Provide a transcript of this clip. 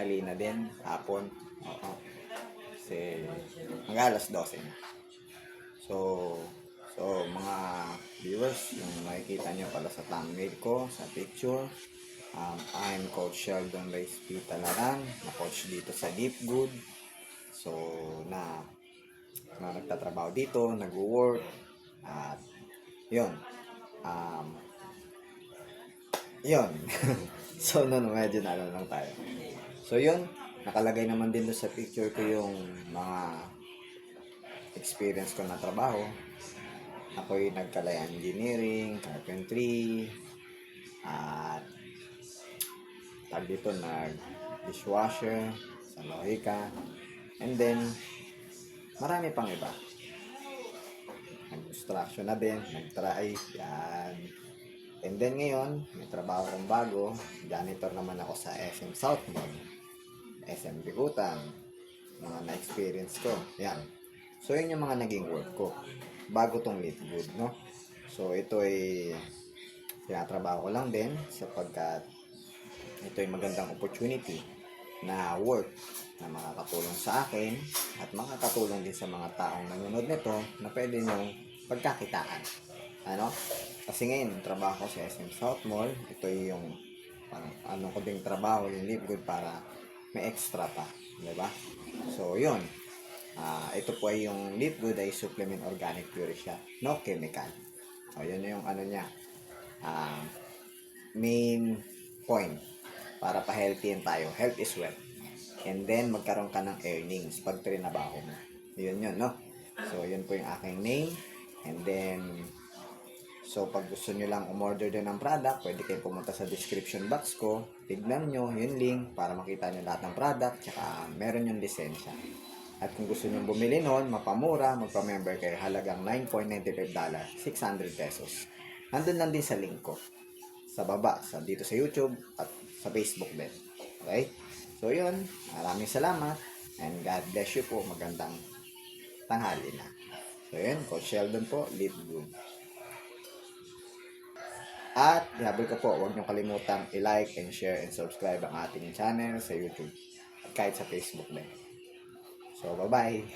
tanghali na din, hapon. Oo. Kasi hanggang alas 12 na. So mga viewers, yung makikita nyo pala sa thumbnail ko, sa picture, I'm Coach Sheldon Reyes P. Talaran, na coach dito sa Deep Good. So, na nagtatrabaho dito, nag-work, at yun. Yun. So, medyo nalo lang tayo. So, yun. Nakalagay naman din doon sa picture ko yung mga experience ko na trabaho. Ako'y nagkalay engineering, carpentry, at tag dito nag-dishwasher sa Lohica. And then, marami pang iba. Nag-construction na din, nag-try, yan. And then ngayon, may trabaho kong bago. Janitor naman ako sa SM South Mall, SM Bigutan, mga na-experience ko. Yan. So, yun yung mga naging work ko. Bago tong Live Good, no? So, ito ay tinatrabaho ko lang din sapagkat ito ay magandang opportunity na work na makakatulong sa akin at makakatulong din sa mga taong nanonood nito na pwede nyo pagkakitaan. Ano? Kasi ngayon, trabaho ko sa SM South Mall. Ito yung ko ding trabaho, yung Live Good para may extra pa. Diba? So, yun. Ito po ay yung Live Good ay supplement organic pure siya. No chemical. So, yun yung niya. Main point para pa-healthy tayo. Health is wealth. And then, magkaroon ka ng earnings pag trinabaho mo. Yun, no? So, yun po yung aking name. And then, so, pag gusto nyo lang umorder din ng product, pwede kayong pumunta sa description box ko. Tignan nyo yung link para makita nyo lahat ng product. Tsaka, meron yung lisensya. At kung gusto nyo bumili nun, mapamura, magpa-member kayo. Halagang $9.95, 600 pesos. Nandun lang din sa link ko. Sa baba, dito sa YouTube at sa Facebook din. Okay? So, yun. Maraming salamat. And God bless you po. Magandang tanghali na. So, yun. Coach Sheldon po. Live Good. At, ihabol ko po, huwag nyo kalimutang i-like and share and subscribe ang ating channel sa YouTube. At kahit sa Facebook din. So, bye-bye.